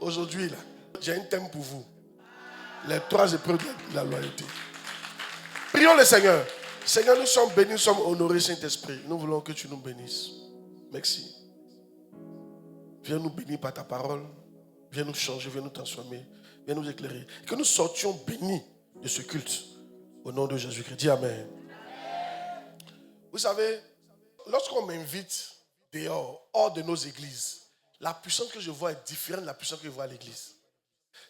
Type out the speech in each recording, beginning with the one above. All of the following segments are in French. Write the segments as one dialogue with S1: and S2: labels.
S1: Aujourd'hui, là, j'ai un thème pour vous. Les 3 épreuves de la loyauté. Prions le Seigneur. Seigneur, nous sommes bénis, nous sommes honorés, Saint-Esprit. Nous voulons que tu nous bénisses. Merci. Viens nous bénir par ta parole. Viens nous changer, viens nous transformer. Viens nous éclairer. Que nous sortions bénis de ce culte. Au nom de Jésus-Christ. Dis Amen. Vous savez, lorsqu'on m'invite dehors, hors de nos églises, la puissance que je vois est différente de la puissance que je vois à l'église.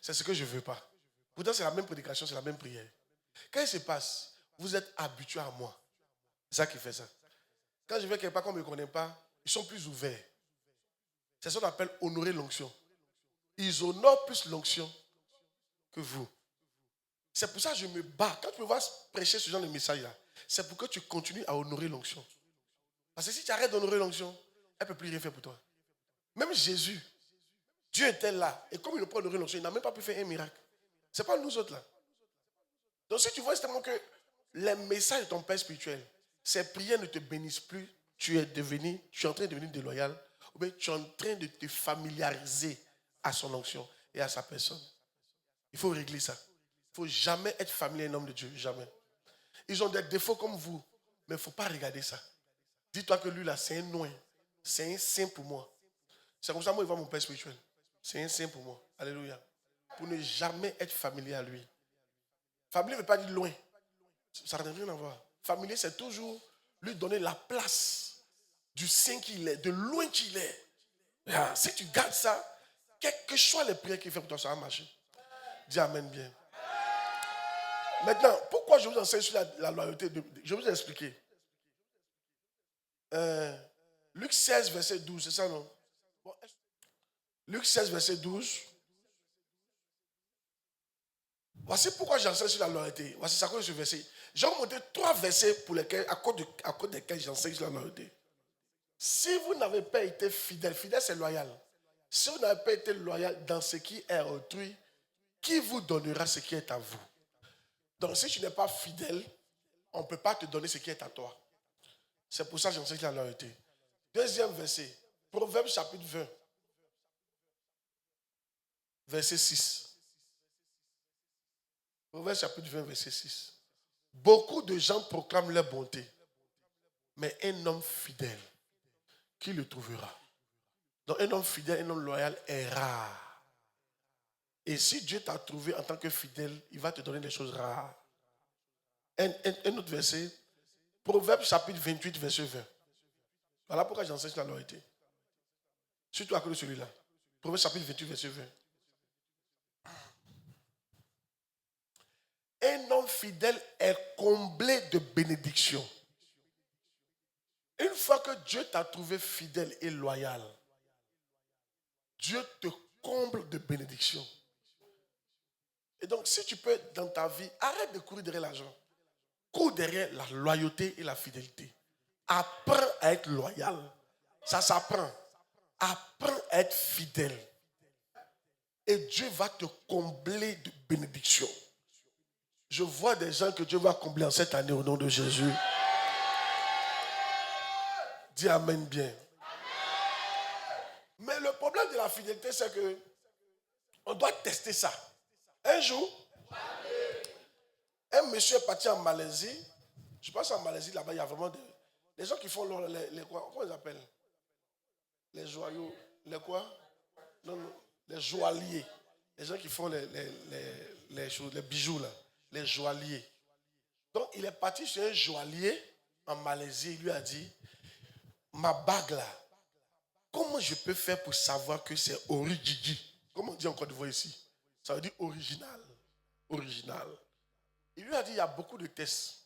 S1: C'est ce que je ne veux pas. Pourtant, c'est la même prédication, c'est la même prière. Quand il se passe, vous êtes habitués à moi. C'est ça qui fait ça. Quand je vais quelque part qu'on ne me connaît pas, ils sont plus ouverts. C'est ce qu'on appelle honorer l'onction. Ils honorent plus l'onction que vous. C'est pour ça que je me bats. Quand tu me vois prêcher ce genre de message-là, c'est pour que tu continues à honorer l'onction. Parce que si tu arrêtes d'honorer l'onction, elle ne peut plus rien faire pour toi. Même Jésus, Dieu était là. Et comme il ne peut pas honorer l'onction, il n'a même pas pu faire un miracle. Ce n'est pas nous autres là. Donc si tu vois justement que les messages de ton Père spirituel, ces prières ne te bénissent plus, tu es en train de devenir déloyal, ou bien tu es en train de te familiariser à son onction et à sa personne. Il faut régler ça. Il ne faut jamais être familier à un homme de Dieu, jamais. Ils ont des défauts comme vous, mais il ne faut pas regarder ça. Dis-toi que lui là, c'est un noin. C'est un saint pour moi. C'est comme ça que moi, je vois mon Père spirituel. C'est un saint pour moi. Alléluia. Pour ne jamais être familier à lui. Familier ne veut pas dire loin. Ça n'a rien à voir. Familier, c'est toujours lui donner la place du saint qu'il est, de loin qu'il est. Si tu gardes ça, quelles que soient les prières qu'il fait pour toi, ça va marcher. Dis Amen bien. Maintenant, pourquoi je vous enseigne sur la loyauté? Je vais vous expliquer. Luc 16, verset 12, c'est ça, non? Luc 16, verset 12. Voici pourquoi j'enseigne sur la loyauté. Voici ça que ce verset. J'ai remonté 3 versets à cause desquels j'enseigne sur la loyauté. Si vous n'avez pas été fidèle, fidèle c'est loyal. Si vous n'avez pas été loyal dans ce qui est autrui, qui vous donnera ce qui est à vous? Donc si tu n'es pas fidèle, on ne peut pas te donner ce qui est à toi. C'est pour ça que j'enseigne la loyauté. Deuxième verset, Proverbe chapitre 20, verset 6. Proverbe chapitre 20, verset 6. Beaucoup de gens proclament leur bonté, mais un homme fidèle, qui le trouvera? Donc un homme fidèle, un homme loyal est rare. Et si Dieu t'a trouvé en tant que fidèle, il va te donner des choses rares. Un autre verset, Proverbe chapitre 28, verset 20. Voilà pourquoi j'enseigne la loyauté. Surtout à cause de celui-là. Proverbe chapitre 28, verset 20. Un homme fidèle est comblé de bénédictions. Une fois que Dieu t'a trouvé fidèle et loyal, Dieu te comble de bénédictions. Et donc, si tu peux, dans ta vie, arrête de courir derrière l'argent. Cours derrière la loyauté et la fidélité. Apprends à être loyal. Ça s'apprend. Apprends à être fidèle. Et Dieu va te combler de bénédictions. Je vois des gens que Dieu va combler en cette année au nom de Jésus. Dis Amen bien. Mais le problème de la fidélité, c'est que on doit tester ça. Un jour, un monsieur est parti en Malaisie. Je pense en Malaisie, là-bas, il y a vraiment des gens qui font les quoi, comment ils appellent? Les joyaux, les quoi? Non, les joailliers. Les gens qui font les bijoux, là. Les joailliers. Donc, il est parti chez un joaillier en Malaisie. Il lui a dit, ma bague là, comment je peux faire pour savoir que c'est original? Comment on dit en Côte d'Ivoire ici? Ça veut dire original. Original. Il lui a dit, il y a beaucoup de tests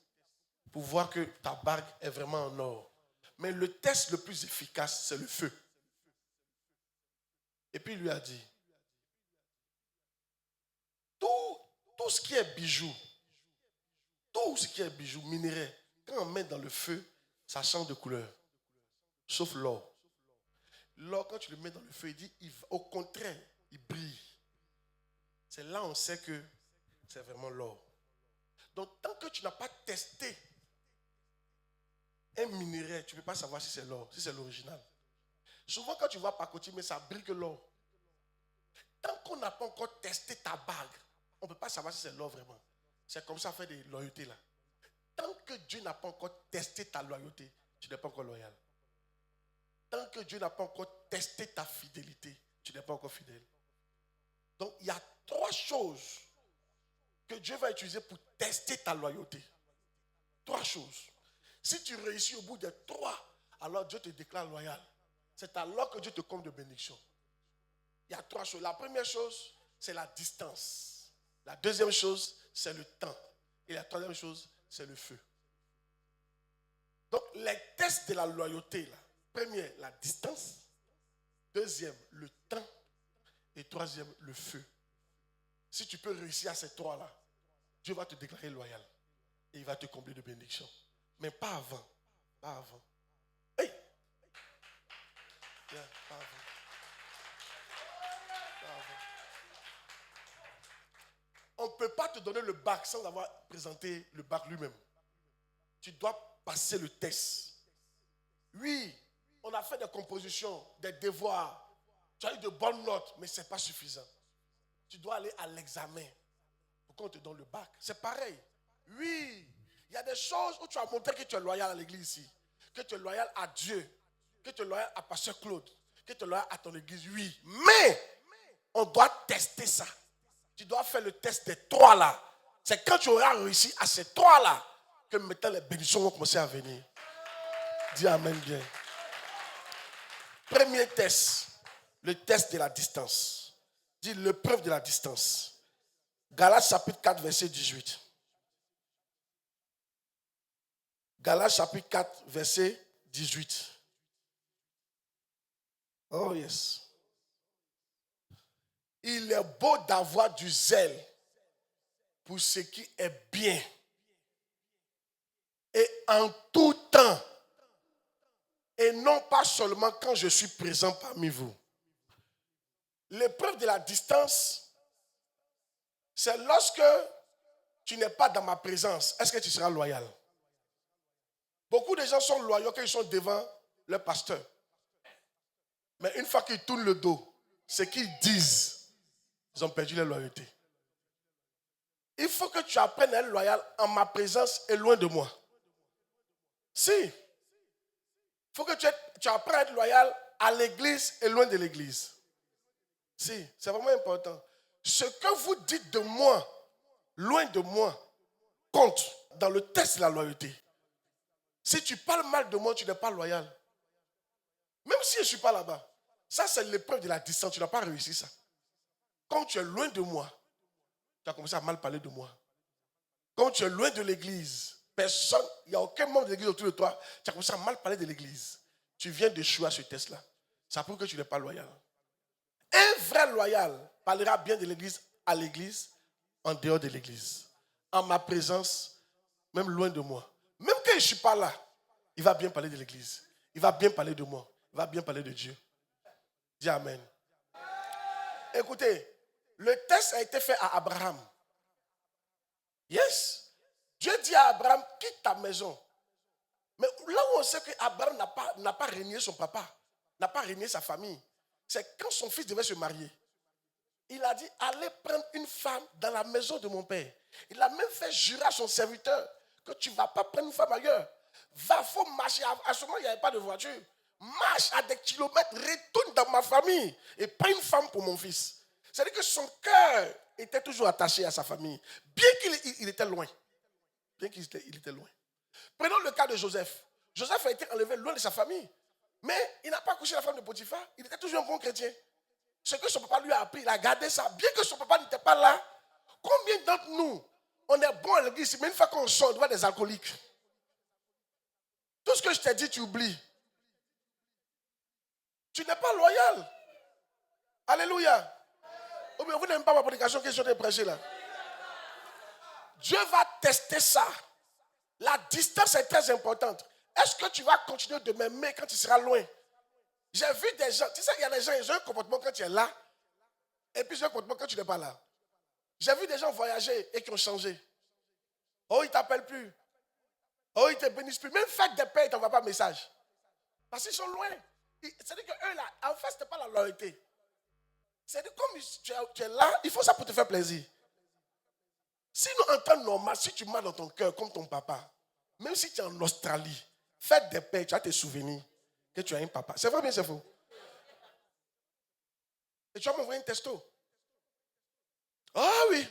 S1: pour voir que ta bague est vraiment en or. Mais le test le plus efficace, c'est le feu. Et puis il lui a dit, tout ce qui est bijoux, minerai, quand on met dans le feu, ça change de couleur. Sauf l'or. L'or, quand tu le mets dans le feu, il dit, au contraire, il brille. C'est là on sait que c'est vraiment l'or. Donc, tant que tu n'as pas testé un minerai, tu ne peux pas savoir si c'est l'or, si c'est l'original. Souvent, quand tu vois pacotille, mais ça brille que l'or. Tant qu'on n'a pas encore testé ta bague, on ne peut pas savoir si c'est l'or vraiment. C'est comme ça, fait des loyautés là. Tant que Dieu n'a pas encore testé ta loyauté, tu n'es pas encore loyal. Tant que Dieu n'a pas encore testé ta fidélité, tu n'es pas encore fidèle. Donc, il y a 3 choses que Dieu va utiliser pour tester ta loyauté. 3 choses. Si tu réussis au bout des 3, alors Dieu te déclare loyal. C'est alors que Dieu te comble de bénédiction. Il y a 3 choses. La première chose, c'est la distance. La deuxième chose, c'est le temps. Et la troisième chose, c'est le feu. Donc, les tests de la loyauté, là. Premier, la distance. Deuxième, le temps. Et troisième, le feu. Si tu peux réussir à ces 3-là, Dieu va te déclarer loyal. Et il va te combler de bénédictions. Mais pas avant. Pas avant. Hey! Yeah, pas avant. Pas avant. On ne peut pas te donner le bac sans avoir présenté le bac lui-même. Tu dois passer le test. Oui, on a fait des compositions, des devoirs. Tu as eu de bonnes notes, mais ce n'est pas suffisant. Tu dois aller à l'examen pour qu'on te donne le bac. C'est pareil. Oui, il y a des choses où tu as montré que tu es loyal à l'église ici, que tu es loyal à Dieu, que tu es loyal à Pasteur Claude, que tu es loyal à ton église. Oui, mais on doit tester ça. Tu dois faire le test des 3 là. C'est quand tu auras réussi à ces 3 là que maintenant les bénédictions vont commencer à venir. Dis amen bien. Premier test, le test de la distance. Dis l'épreuve de la distance. Galates chapitre 4, verset 18. Galates chapitre 4, verset 18. Oh yes. Il est beau d'avoir du zèle pour ce qui est bien. Et en tout temps. Et non pas seulement quand je suis présent parmi vous. L'épreuve de la distance, c'est lorsque tu n'es pas dans ma présence. Est-ce que tu seras loyal? Beaucoup de gens sont loyaux quand ils sont devant leur pasteur. Mais une fois qu'ils tournent le dos, ce qu'ils disent, ils ont perdu leur loyauté. Il faut que tu apprennes à être loyal en ma présence et loin de moi. Si. Il faut que tu apprennes à être loyal à l'église et loin de l'église. Si, c'est vraiment important. Ce que vous dites de moi, loin de moi, compte dans le test de la loyauté. Si tu parles mal de moi, tu n'es pas loyal. Même si je ne suis pas là-bas. Ça, c'est l'épreuve de la distance. Tu n'as pas réussi ça. Quand tu es loin de moi, tu as commencé à mal parler de moi. Quand tu es loin de l'église, personne, il n'y a aucun membre de l'église autour de toi, tu as commencé à mal parler de l'église. Tu viens d'échouer à ce test-là. Ça prouve que tu n'es pas loyal. Un vrai loyal parlera bien de l'église à l'église, en dehors de l'église. En ma présence, même loin de moi. Même quand je ne suis pas là, il va bien parler de l'église. Il va bien parler de moi. Il va bien parler de Dieu. Dis amen. Écoutez, le test a été fait à Abraham. Yes. Dieu dit à Abraham, quitte ta maison. Mais là où on sait qu'Abraham n'a pas régné son papa, n'a pas régné sa famille, c'est quand son fils devait se marier. Il a dit, allez prendre une femme dans la maison de mon père. Il a même fait jurer à son serviteur que tu ne vas pas prendre une femme ailleurs. Va, faut marcher. À ce moment, il n'y avait pas de voiture. Marche à des kilomètres, retourne dans ma famille et prends une femme pour mon fils. C'est-à-dire que son cœur était toujours attaché à sa famille, bien qu'il était loin. Bien qu'il était loin. Prenons le cas de Joseph. Joseph a été enlevé loin de sa famille. Mais il n'a pas couché la femme de Potiphar. Il était toujours un bon chrétien. Ce que son papa lui a appris, il a gardé ça. Bien que son papa n'était pas là, combien d'entre nous, on est bon à l'église, mais une fois qu'on sort, on doit des alcooliques. Tout ce que je t'ai dit, tu oublies. Tu n'es pas loyal. Alléluia. Ou bien vous n'aimez pas ma prédication que je suis prêcher là. Dieu va tester ça. La distance est très importante. Est-ce que tu vas continuer de m'aimer quand tu seras loin? J'ai vu des gens, tu sais, il y a des gens, ils ont un comportement quand tu es là, et puis ils ont un comportement quand tu n'es pas là. J'ai vu des gens voyager et qui ont changé. Oh, ils ne t'appellent plus. Oh, ils ne te bénissent plus. Même faites des paix, ils ne t'envoient pas de message. Parce qu'ils sont loin. C'est-à-dire qu'eux, là, en fait, ce n'était pas la loyauté. C'est-à-dire, comme comme tu es là, il faut ça pour te faire plaisir. Sinon, en temps normal, si tu marches dans ton cœur comme ton papa, même si tu es en Australie, faites des paix, tu vas te souvenir que tu as un papa. C'est vrai ou bien c'est faux? Et tu vas m'envoyer un texto. Ah oui.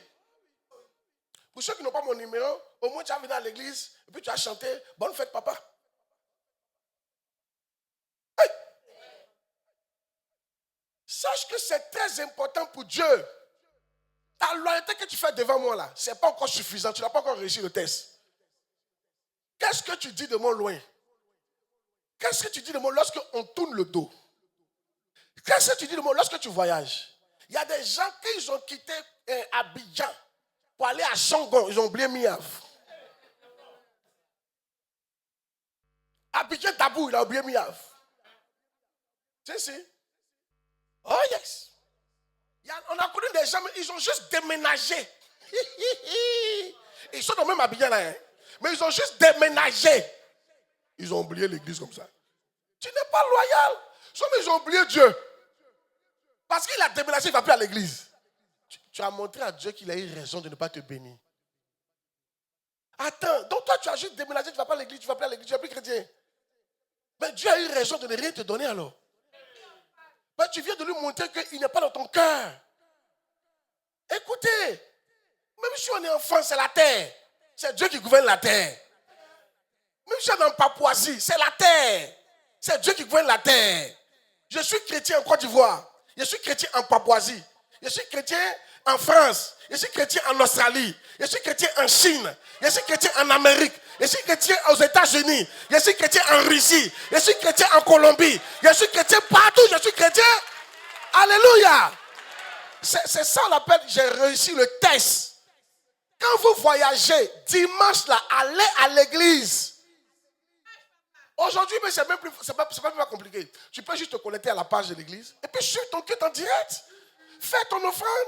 S1: Pour ceux qui n'ont pas mon numéro, au moins tu vas venir à l'église et puis tu vas chanter bonne fête papa. Hey! Sache que c'est très important pour Dieu. Ta loyauté que tu fais devant moi là, ce n'est pas encore suffisant. Tu n'as pas encore réussi le test. Qu'est-ce que tu dis de moi loin? Qu'est-ce que tu dis de moi lorsque on tourne le dos? Qu'est-ce que tu dis de moi lorsque tu voyages? Il y a des gens qui ont quitté Abidjan pour aller à Changon. Ils ont oublié Miav. Abidjan Tabou, il a oublié Miav. Tu sais? Oh yes. On a connu des gens, mais ils ont juste déménagé. Ils sont dans le même Abidjan là, hein? Mais ils ont juste déménagé. Ils ont oublié l'église comme ça. Tu n'es pas loyal. Mais ils ont oublié Dieu. Parce qu'il a déménagé, il ne va plus à l'église. Tu as montré à Dieu qu'il a eu raison de ne pas te bénir. Attends, donc toi tu as juste déménagé, tu ne vas pas à l'église, tu ne vas plus à l'église, tu n'es plus chrétien. Mais Dieu a eu raison de ne rien te donner alors. Mais tu viens de lui montrer qu'il n'est pas dans ton cœur. Écoutez, même si on est enfant, c'est la terre. C'est Dieu qui gouverne la terre. Même si on est en Papouasie, c'est la terre. C'est Dieu qui gouverne la terre. Je suis chrétien en Côte d'Ivoire. Je suis chrétien en Papouasie. Je suis chrétien en France. Je suis chrétien en Australie. Je suis chrétien en Chine. Je suis chrétien en Amérique. Je suis chrétien aux États-Unis. Je suis chrétien en Russie. Je suis chrétien en Colombie. Je suis chrétien partout. Je suis chrétien. Alléluia. C'est ça on appelle j'ai réussi le test. Quand vous voyagez dimanche là, allez à l'église. Aujourd'hui, mais c'est pas plus compliqué. Tu peux juste te connecter à la page de l'église et puis suivre ton culte en direct. Fais ton offrande.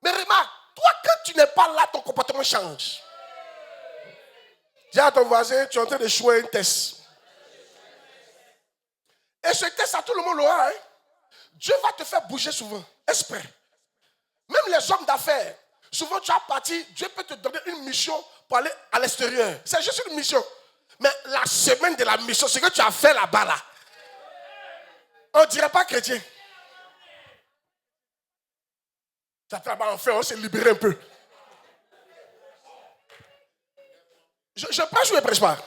S1: Mais remarque, toi, quand tu n'es pas là, ton comportement change. Dis à ton voisin, tu es en train de jouer un test. Et ce test, à tout le monde l'aura. Hein? Dieu va te faire bouger souvent. Esprit. Même les hommes d'affaires. Souvent, tu as parti, Dieu peut te donner une mission pour aller à l'extérieur. C'est juste une mission. Mais la semaine de la mission, ce que tu as fait là-bas, là, on ne dirait pas chrétien. Ça travaille enfin, on s'est libéré un peu. Je prêche ou je ne prêche pas?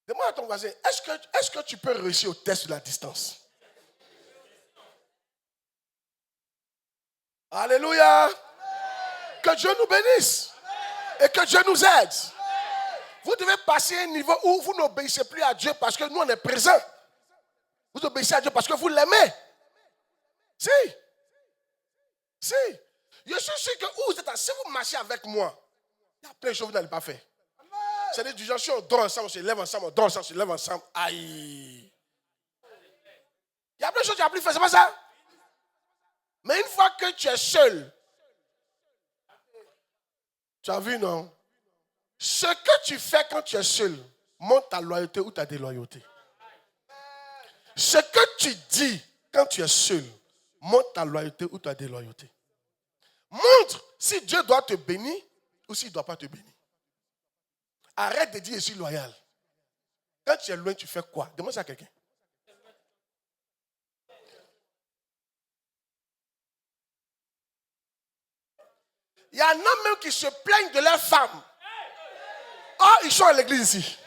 S1: Demande à ton voisin, est-ce que tu peux réussir au test de la distance? Alléluia. Que Dieu nous bénisse. Et que Dieu nous aide. Vous devez passer à un niveau où vous n'obéissez plus à Dieu parce que nous on est présents. Vous obéissez à Dieu parce que vous l'aimez. Si. Je suis sûr que où vous êtes, si vous marchez avec moi, il y a plein de choses que vous n'allez pas faire. C'est-à-dire du genre, si on dort ensemble, on se lève ensemble, on dort ensemble, on se lève ensemble. Aïe. Il y a plein de choses que tu n'as plus fait, c'est pas ça? Mais une fois que tu es seul, tu as vu, non? Ce que tu fais quand tu es seul montre ta loyauté ou ta déloyauté. Ce que tu dis quand tu es seul montre ta loyauté ou ta déloyauté. Montre si Dieu doit te bénir ou s'il ne doit pas te bénir. Arrête de dire je suis loyal. Quand tu es loin, tu fais quoi? Demande ça à quelqu'un. Il y en a même qui se plaignent de leurs femmes. Oh, ils sont à l'église ici.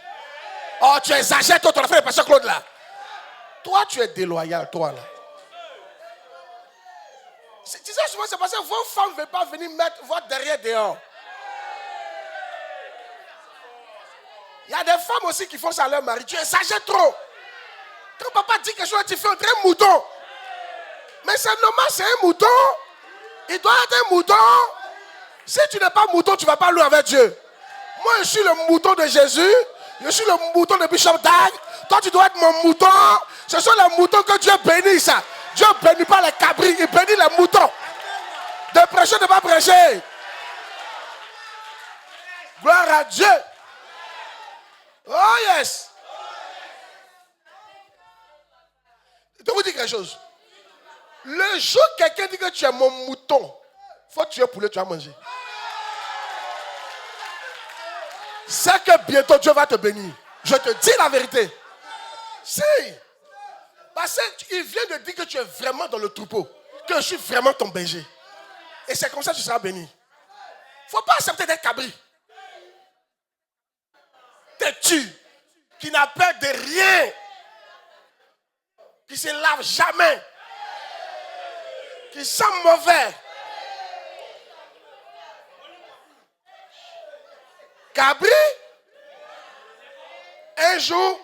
S1: Oh, tu exagères, toi, ton affaire de pasteur Claude là. Toi, tu es déloyal, toi là. Tu sais souvent, c'est parce que vos femmes ne veulent pas venir mettre votre derrière dehors. Il y a des femmes aussi qui font ça à leur mari. Tu exagères trop. Quand papa dit quelque chose, tu fais un très mouton. Mais c'est normal, c'est un mouton. Il doit être un mouton. Si tu n'es pas mouton, tu ne vas pas louer avec Dieu. Moi, je suis le mouton de Jésus. Je suis le mouton de Bishop Dag. Toi, tu dois être mon mouton. Ce sont les moutons que Dieu bénit, ça. Dieu ne bénit pas les cabris, il bénit les moutons. De prêcher, de ne pas prêcher. Gloire à Dieu. Oh yes. Je vais vous dire quelque chose. Le jour où quelqu'un dit que tu es mon mouton, il faut tuer poulet, tu vas manger. C'est que bientôt Dieu va te bénir. Je te dis la vérité. Si. Parce qu'il vient de dire que tu es vraiment dans le troupeau. Que je suis vraiment ton berger. Et c'est comme ça que tu seras béni. Il ne faut pas accepter d'être cabri. Têtu. Qui n'a peur de rien. Qui ne se lave jamais. Qui sent mauvais. Cabri. Un jour,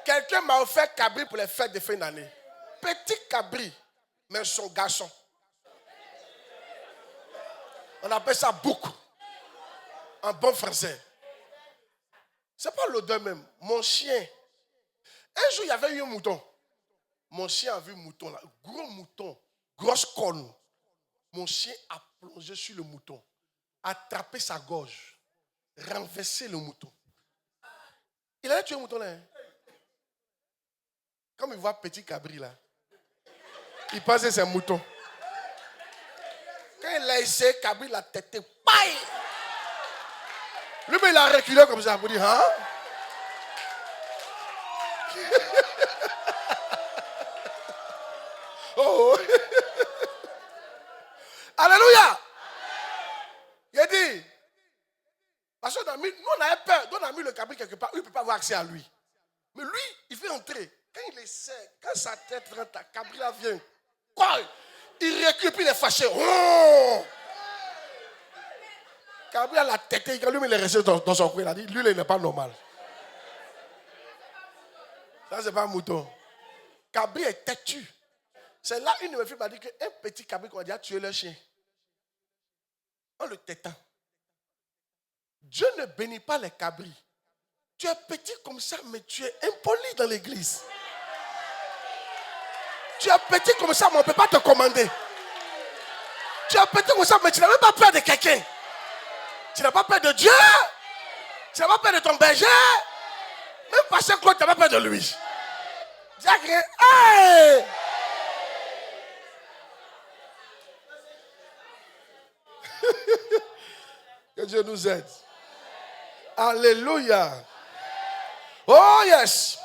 S1: quelqu'un m'a offert cabri pour les fêtes de fin d'année. Petit cabri, mais son garçon. On appelle ça bouc. En bon français. C'est pas l'odeur même. Mon chien. Un jour, il y avait eu un mouton. Mon chien a vu un mouton là. Gros mouton. Grosse corne. Mon chien a plongé sur le mouton. Attrapé sa gorge. Renversé le mouton. Il allait tuer le mouton là. Hein? Comme il voit petit cabri là. Il pense que c'est un mouton. Quand il a essayé, cabri l'a têté. Paille! Lui, mais il a reculé comme ça pour dire, hein? Oh! Alléluia! Il a dit, parce que nous, on avait peur, on a mis le cabri quelque part, il ne peut pas avoir accès à lui. Mais lui, il veut entrer. Quand il essaie, quand sa tête rentre, la cabri là vient. Quoi? Il recule, puis il est fâché. Oh! Cabri a la tête, quand lui, il est resté dans son coin, il a dit, lui, il n'est pas normal. Ça, c'est pas un mouton. Cabri est têtu. C'est là une de mes filles m'a dit qu'un petit cabri qu'on a déjà tué le chien. En le têtant. Dieu ne bénit pas les cabris. Tu es petit comme ça, mais tu es impoli dans l'église. Tu es petit comme ça, mais on ne peut pas te commander. Tu es petit comme ça, mais tu n'as même pas peur de quelqu'un. Tu n'as pas peur de Dieu. Tu n'as pas peur de ton berger. Même Pasteur Claude, tu n'as pas peur de lui. Dis à quelqu'un, hey! Que Dieu nous aide. Alléluia. Oh yes.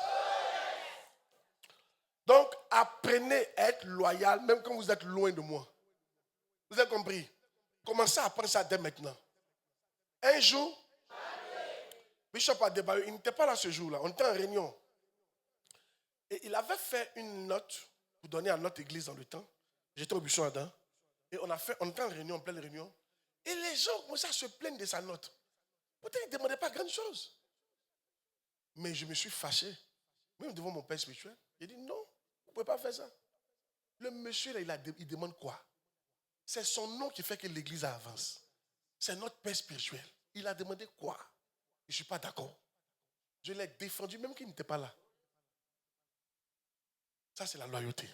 S1: Donc, apprenez à être loyal, même quand vous êtes loin de moi. Vous avez compris? Commencez à apprendre ça dès maintenant. Un jour, Bishop a débattu, il n'était pas là ce jour-là, on était en réunion. Et il avait fait une note pour donner à notre église dans le temps. J'étais au buisson Adam. Et on était en réunion, en pleine réunion. Et les gens commençaient à se plaindre de sa note. Pourtant, il ne demandait pas grand chose. Mais je me suis fâché. Même devant mon père spirituel. J'ai dit non, vous ne pouvez pas faire ça. Le monsieur, là, il demande quoi? C'est son nom qui fait que l'église avance. C'est notre père spirituel. Il a demandé quoi? Je ne suis pas d'accord. Je l'ai défendu même qu'il n'était pas là. Ça, c'est la loyauté.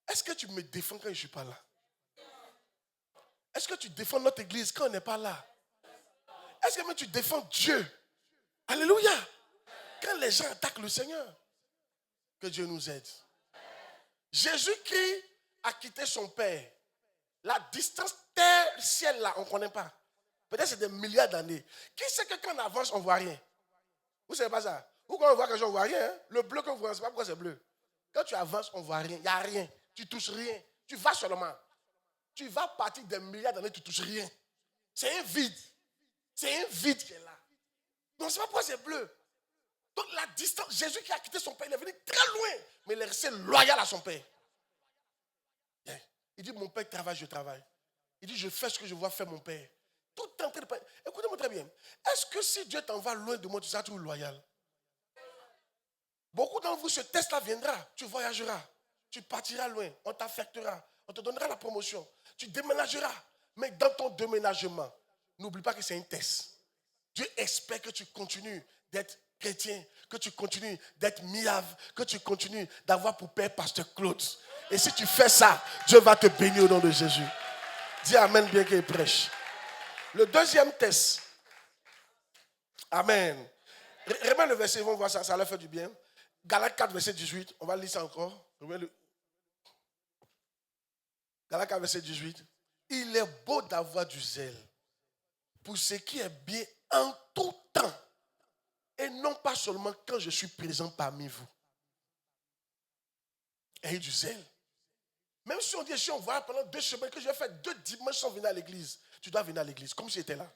S1: Est-ce que tu me défends quand je ne suis pas là? Est-ce que tu défends notre église quand on n'est pas là? Est-ce que même tu défends Dieu? Alléluia! Quand les gens attaquent le Seigneur, que Dieu nous aide. Jésus-Christ a quitté son Père. La distance terre-ciel là, on ne connaît pas. Peut-être c'est des milliards d'années. Qui sait que quand on avance, on ne voit rien? Vous ne savez pas ça? Ou quand on voit quelque chose, on ne voit rien. Hein? Le bleu que vous voyez, je ne sais pas pourquoi c'est bleu. Quand tu avances, on ne voit rien. Il n'y a rien. Tu ne touches rien. Tu vas seulement. Tu vas partir des milliards d'années, tu ne touches rien. C'est un vide. C'est un vide qui est là. Donc, on ne sait pas pourquoi c'est bleu. Donc, la distance, Jésus qui a quitté son Père, il est venu très loin, mais il est resté loyal à son Père. Il dit, mon Père travaille, je travaille. Il dit, je fais ce que je vois faire mon Père. Tout en train de... Écoutez-moi très bien. Est-ce que si Dieu t'envoie loin de moi, tu seras toujours loyal? Beaucoup d'entre vous, ce test-là viendra. Tu voyageras. Tu partiras loin. On t'affectera. On te donnera la promotion. Tu déménageras. Mais dans ton déménagement, n'oublie pas que c'est un test. Dieu espère que tu continues d'être chrétien, que tu continues d'être miave, que tu continues d'avoir pour père Pasteur Claude. Et si tu fais ça, Dieu va te bénir au nom de Jésus. Dis amen bien qu'il prêche. Le deuxième test. Amen. Remets le verset, ils vont voir ça, ça leur fait du bien. Galates 4, verset 18. On va lire ça encore. Galates 4, verset 18. Il est beau d'avoir du zèle pour ce qui est bien en tout temps. Et non pas seulement quand je suis présent parmi vous. Et du zèle. Même si on dit, si on voit pendant 2 semaines que je vais faire 2 dimanches sans venir à l'église, tu dois venir à l'église, comme si j'étais là.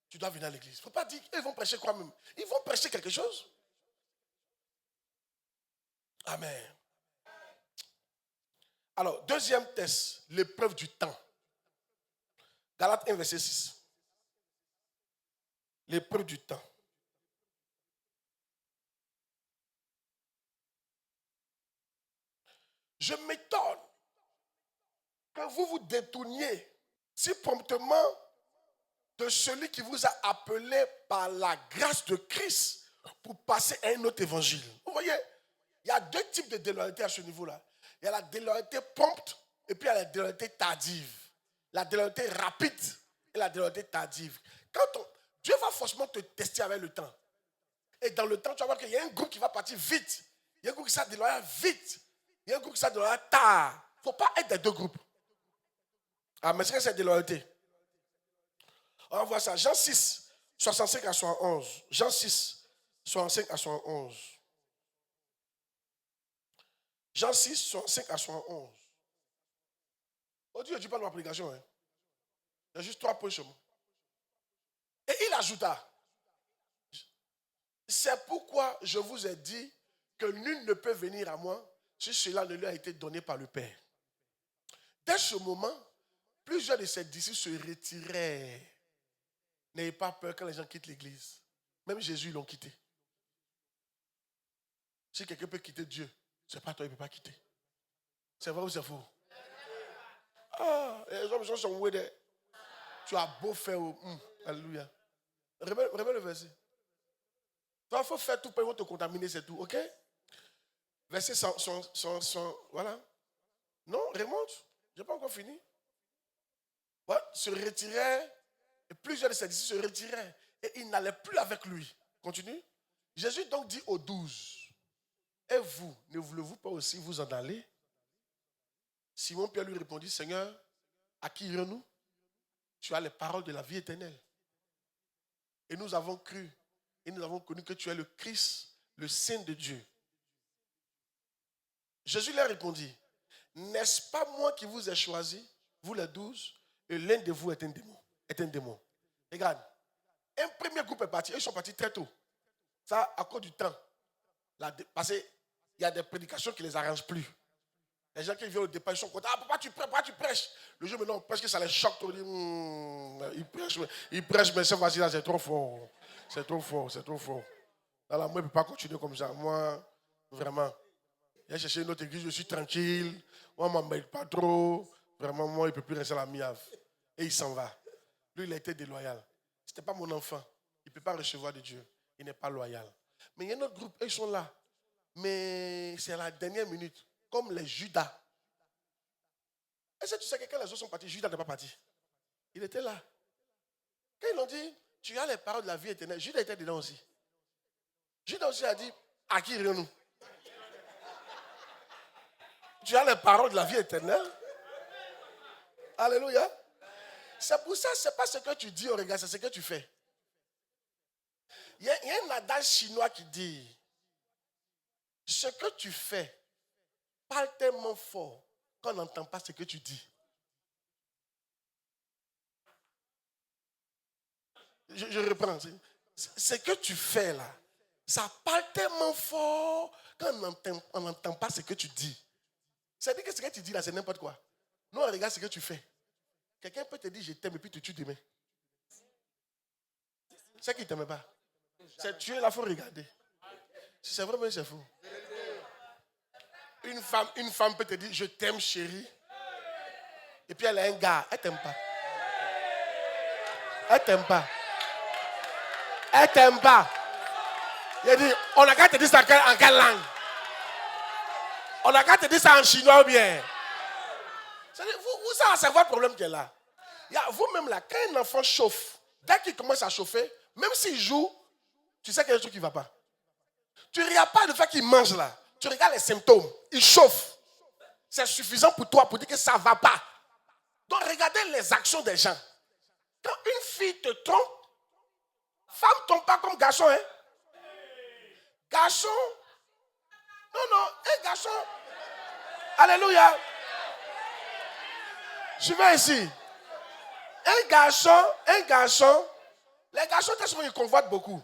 S1: Tu dois venir à l'église. Il ne faut pas dire qu'ils vont prêcher quoi même. Ils vont prêcher quelque chose. Amen. Alors, deuxième test, l'épreuve du temps. Galates 1, verset 6. L'épreuve du temps. Je m'étonne que vous vous détourniez si promptement de celui qui vous a appelé par la grâce de Christ pour passer à un autre évangile. Vous voyez, il y a 2 types de déloyauté à ce niveau-là. Il y a la déloyauté prompte et puis il y a la déloyauté tardive. La déloyauté rapide et la déloyauté tardive. Dieu va forcément te tester avec le temps. Et dans le temps, tu vas voir qu'il y a un groupe qui va partir vite. Il y a un groupe qui s'est déloyé vite. Il y a un groupe qui s'est déloyé tard. Il ne faut pas être des 2 groupes. Ah, mais c'est que c'est déloyauté. On va voir ça. Jean 6, 65 à 71. Jean 6, 65 à 71. Jean 6, 65 à 71. Oh Dieu, je ne dis pas de ma prédication. Hein. Il y a juste 3 points sur moi. Et il ajouta, c'est pourquoi je vous ai dit que nul ne peut venir à moi si cela ne lui a été donné par le Père. Dès ce moment, plusieurs de ses disciples se retirèrent. N'ayez pas peur quand les gens quittent l'église. Même Jésus, ils l'ont quitté. Si quelqu'un peut quitter Dieu, ce n'est pas toi, il ne peut pas quitter. C'est vrai ou c'est faux? Ah, les hommes sont où? Tu as beau faire. Alléluia. Remets le verset. Toi, il faut faire tout pour ils vont te contaminer, c'est tout, ok? Verset 100, voilà. Non, remonte. Je n'ai pas encore fini. Voilà, se retirait, et plusieurs de ses disciples se retiraient, et ils n'allaient plus avec lui. Continue. Jésus donc dit aux 12, et vous, ne voulez-vous pas aussi vous en aller? Simon Pierre lui répondit, Seigneur, à qui irons-nous? Tu as les paroles de la vie éternelle. Et nous avons cru, et nous avons connu que tu es le Christ, le Saint de Dieu. Jésus leur répondit, n'est-ce pas moi qui vous ai choisi, vous les 12, et l'un de vous est un démon. Regarde, un premier groupe est parti, ils sont partis très tôt. Ça, à cause du temps. Parce qu'il y a des prédications qui ne les arrangent plus. Les gens qui viennent au départ, ils sont contents. Ah, pourquoi tu prêches? Le jour maintenant, parce que ça les choque. Ils prêchent, mais cette fois-ci, c'est trop fort. C'est trop fort. Alors, moi, je ne peux pas continuer comme ça. Moi, vraiment, j'ai cherché une autre église, je suis tranquille. Moi, je ne m'embête pas trop. Vraiment, moi, il ne peut plus rester à la miave. Et il s'en va. Lui, il a été déloyal. Ce n'était pas mon enfant. Il ne peut pas recevoir de Dieu. Il n'est pas loyal. Mais il y a un autre groupe, ils sont là. Mais c'est à la dernière minute. Comme les Judas. Est-ce que tu sais que quand les autres sont partis, Judas n'est pas parti? Il était là. Quand ils l'ont dit, tu as les paroles de la vie éternelle, Judas était dedans aussi. Judas aussi a dit, à qui irons-nous? Tu as les paroles de la vie éternelle? Alléluia. C'est pour ça, ce n'est pas ce que tu dis au regard, c'est ce que tu fais. Il y a un adage chinois qui dit, ce que tu fais parle tellement fort qu'on n'entend pas ce que tu dis. Je reprends. Ce que tu fais là, ça parle tellement fort qu'on n'entend pas ce que tu dis. C'est-à-dire que ce que tu dis là, c'est n'importe quoi. Nous, on regarde ce que tu fais. Quelqu'un peut te dire je t'aime et puis tu tues demain. C'est qui ne t'aime pas. C'est tuer là, il faut regarder. Si c'est vrai, mais c'est faux. Une femme peut te dire je t'aime chérie. Et puis elle a un gars, elle ne t'aime pas. Elle ne t'aime pas. Elle ne t'aime pas. Il dit, on a qu'à te dire ça en quelle langue? On a qu'à te dire ça en chinois ou bien? Vous savez, c'est votre problème qui est là. Vous-même là, quand un enfant chauffe, dès qu'il commence à chauffer, même s'il joue, tu sais qu'il y a un truc qui ne va pas. Tu ne regardes pas le fait qu'il mange là. Tu regardes les symptômes. Il chauffe. c'est suffisant pour toi pour dire que ça ne va pas. Donc regardez les actions des gens. Quand une fille te trompe, femme ne trompe pas comme garçon. Hein? Garçon, non, un garçon. Alléluia. Je vais ici. Un garçon, les garçons, très souvent, ils convoitent beaucoup.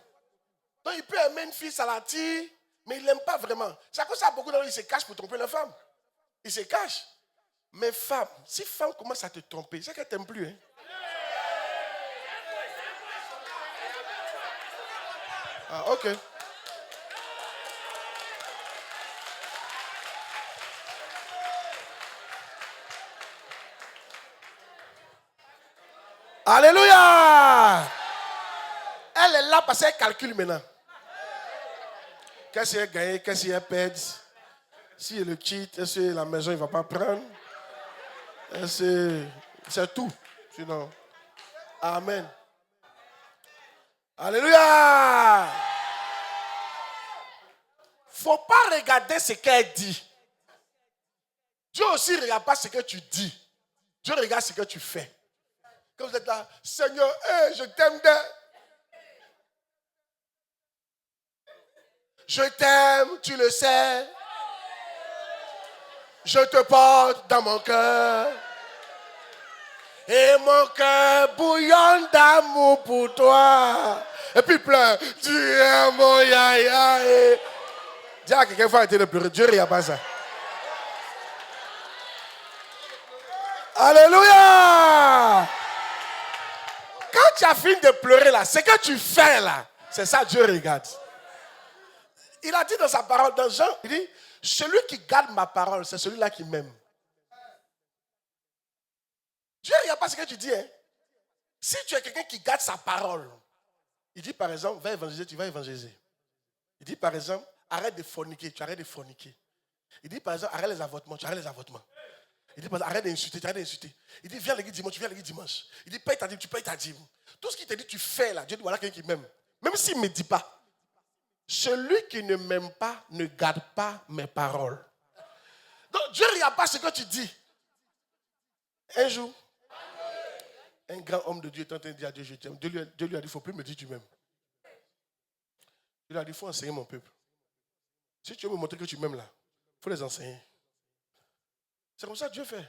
S1: Donc, il peut aimer une fille, ça l'attire, mais il ne l'aime pas vraiment. C'est à cause de ça, beaucoup d'hommes, ils se cachent pour tromper la femme. Ils se cachent. Mais femme, si femme commence à te tromper, c'est qu'elle ne t'aime plus. Hein? Ah, ok. Alléluia. Elle est là parce qu'elle calcule maintenant. Qu'est-ce qu'elle gagne, qu'est-ce qu'elle perd. Si elle le quitte, est-ce que la maison il ne va pas prendre? C'est tout. Sinon, amen. Alléluia. Il ne faut pas regarder ce qu'elle dit. Dieu aussi ne regarde pas ce que tu dis. Dieu regarde ce que tu fais. Quand vous êtes là, Seigneur, je t'aime. Je t'aime, tu le sais. Je te porte dans mon cœur. Et mon cœur bouillonne d'amour pour toi. Et puis pleure. Tu es mon yaya. Dis à quelqu'un, il faut arrêter de pleurer. Dieu ne regarde pas ça. Alléluia. Quand tu as fini de pleurer là, ce que tu fais là, c'est ça Dieu regarde. Il a dit dans sa parole, dans Jean, il dit, celui qui garde ma parole, c'est celui-là qui m'aime. Dieu ne regarde pas ce que tu dis. Hein. Si tu es quelqu'un qui garde sa parole, il dit par exemple, va évangéliser, tu vas évangéliser. Il dit par exemple, arrête de forniquer, tu arrêtes de forniquer. Il dit par exemple, arrête les avortements, tu arrêtes les avortements. Il dit par exemple, arrête d'insulter, tu arrêtes d'insulter. Il dit, viens à l'église dimanche, tu viens à l'église dimanche. Il dit, paye ta dîme, tu payes ta dîme. Tout ce qu'il te dit, tu fais là. Dieu dit, voilà quelqu'un qui m'aime. Même s'il ne me dit pas. Celui qui ne m'aime pas ne garde pas mes paroles. Donc Dieu ne regarde pas ce que tu dis. Un jour, un grand homme de Dieu est en train de dire à Dieu, je t'aime. Dieu lui a dit, il ne faut plus me dire tu m'aimes. Il a dit, il faut enseigner mon peuple. Si tu veux me montrer que tu m'aimes là, il faut les enseigner. C'est comme ça que Dieu fait.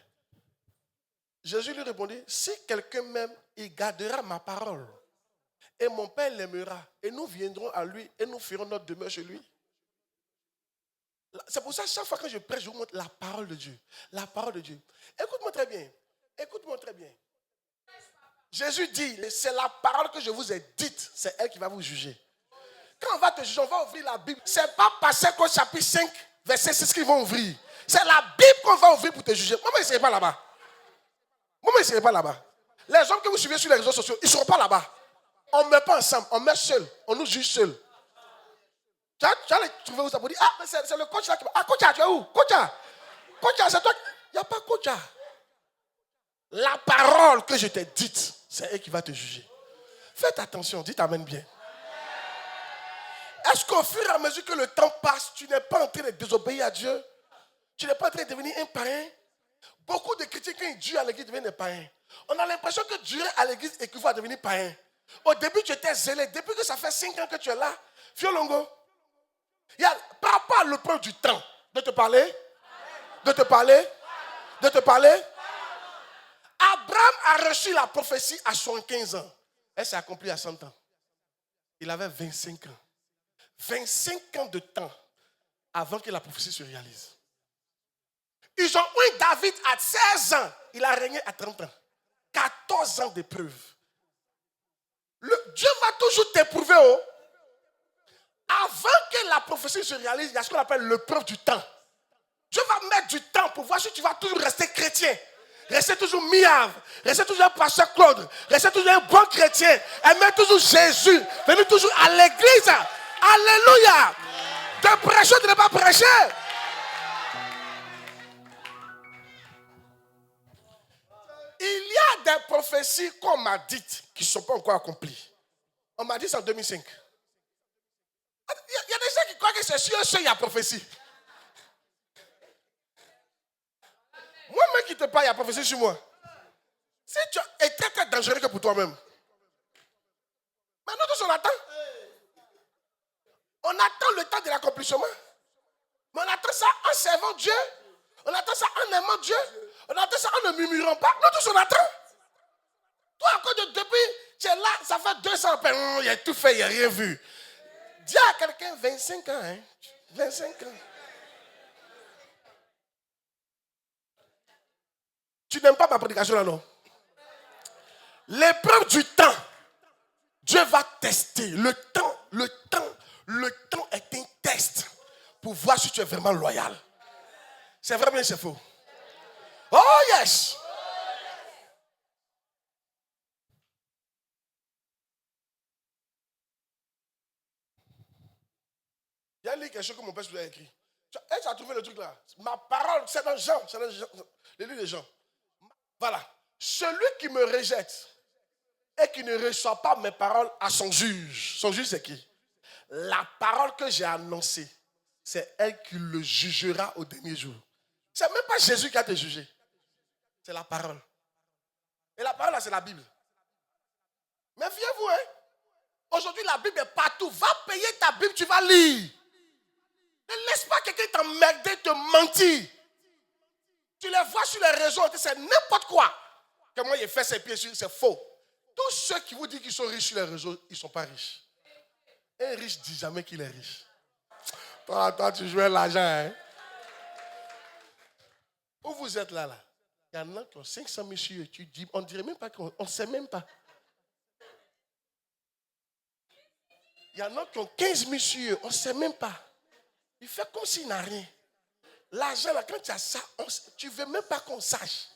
S1: Jésus lui répondit, si quelqu'un m'aime, il gardera ma parole. Et mon Père l'aimera. Et nous viendrons à lui et nous ferons notre demeure chez lui. C'est pour ça, chaque fois que je prêche, je vous montre la parole de Dieu. La parole de Dieu. Écoute-moi très bien. Écoute-moi très bien. Jésus dit, c'est la parole que je vous ai dite. C'est elle qui va vous juger. Quand on va te juger, on va ouvrir la Bible. Ce n'est pas passer qu'au chapitre 5, verset 6 qu'ils vont ouvrir. C'est la Bible qu'on va ouvrir pour te juger. Moi, ils ne seront pas là-bas. Moi, ils ne seront pas là-bas. Les hommes que vous suivez sur les réseaux sociaux, ils ne seront pas là-bas. On ne met pas ensemble, on met seul. On nous juge seul. Tu allais trouver où ça pour dire, ah, mais c'est le coach là qui va. Ah, coach, tu es où? Coach, c'est toi. Il n'y a pas coach. La parole que je t'ai dite, c'est elle qui va te juger. Faites attention, dites amen bien. Est-ce qu'au fur et à mesure que le temps passe, tu n'es pas en train de désobéir à Dieu? Tu n'es pas en train de devenir un païen? Beaucoup de chrétiens, quand ils durent à l'église, deviennent des païens. On a l'impression que durer à l'église équivaut à devenir païen. Au début, tu étais zélé. Depuis que ça fait 5 ans que tu es là, Fiolongo, par rapport à l'épreuve du temps, de te parler, Abraham a reçu la prophétie à 75 ans. Elle s'est accomplie à 100 ans. Il avait 25 ans. 25 ans de temps avant que la prophétie se réalise. Ils ont eu David à 16 ans. Il a régné à 30 ans. 14 ans d'épreuve. Dieu va toujours t'éprouver. Avant que la prophétie se réalise, il y a ce qu'on appelle l'épreuve du temps. Dieu va mettre du temps pour voir si tu vas toujours rester chrétien. Rester toujours miave. Rester toujours un pasteur Claude. Rester toujours un bon chrétien. Aimer toujours Jésus. Venir toujours à l'église. Alléluia. De prêcher, de ne pas prêcher. Il y a des prophéties qu'on m'a dites qui ne sont pas encore accomplies. On m'a dit ça en 2005. Il y a des gens qui croient que c'est sûr, il y a prophétie. te parle, il y a prophétie sur moi. Si tu es très, très dangereux que pour toi-même. Mais nous tous, on attend. On attend le temps de l'accomplissement. Mais on attend ça en servant Dieu. On attend ça en aimant Dieu. On attend ça en ne murmurant pas. Nous tous, on attend. Toi, encore depuis, tu es là, ça fait 200 ans. Il a tout fait, il n'a rien vu. Dis à quelqu'un 25 ans. Hein? 25 ans. Tu n'aimes pas ma prédication là, non? L'épreuve du temps. Dieu va tester. Le temps est un test pour voir si tu es vraiment loyal. C'est vrai ou c'est faux? Oh yes! Il y a quelque chose que mon père a écrit. Tu as trouvé le truc là. Ma parole, c'est dans Jean. C'est dans Jean. Les livres de Jean. Voilà. Celui qui me rejette et qui ne reçoit pas mes paroles à son juge. Son juge, c'est qui? La parole que j'ai annoncée, c'est elle qui le jugera au dernier jour. C'est même pas Jésus qui a te jugé. C'est la parole. Et la parole, là, c'est la Bible. Mais fiez-vous, hein? Aujourd'hui, la Bible est partout. Va payer ta Bible, tu vas lire. Ne laisse pas quelqu'un t'emmerder, te mentir. Tu les vois sur les réseaux, c'est n'importe quoi. Que moi, il fait ses pieds sur, c'est faux. Tous ceux qui vous disent qu'ils sont riches sur les réseaux, ils ne sont pas riches. Un riche ne dit jamais qu'il est riche. Toi, tu jouais l'argent, hein? Où vous êtes là? Il y en a qui ont 500 000 sur tu dis, on ne dirait même pas qu'on ne sait même pas. Il y en a qui ont 15 000 sur on ne sait même pas. Il fait comme s'il n'a rien. L'argent, là, quand tu as ça, tu ne veux même pas qu'on sache.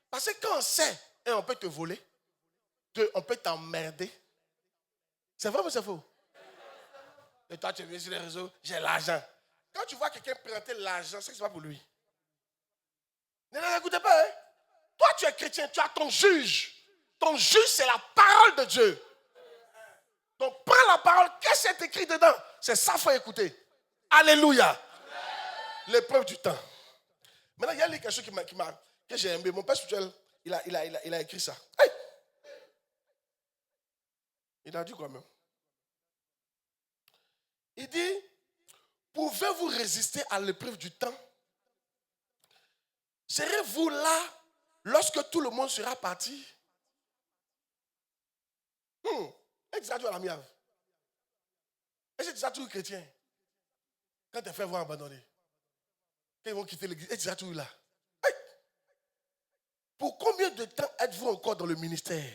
S1: Parce que quand on sait, on peut te voler, on peut t'emmerder. C'est vrai ou c'est faux? Et toi, tu viens sur les réseaux, j'ai l'argent. Quand tu vois quelqu'un présenter l'argent, c'est que ce n'est pas pour lui. Ne l'écoutez pas, hein? Toi, tu es chrétien, tu as ton juge. Ton juge, c'est la parole de Dieu. Donc, prends la parole, qu'est-ce qui est écrit dedans? C'est ça qu'il faut écouter. Alléluia. L'épreuve du temps. Maintenant, il y a quelque chose que j'ai aimé. Mon père spirituel, il a écrit ça. Hey! Il a dit quoi même? Il dit, pouvez-vous résister à l'épreuve du temps? Serez-vous là lorsque tout le monde sera parti? Est-ce que tu as la mienne? Est-ce que tu as toujours chrétien? Quand tes frères vont abandonner, quand ils vont quitter l'église, est-ce que tu as toujours là? Hey! Pour combien de temps êtes-vous encore dans le ministère?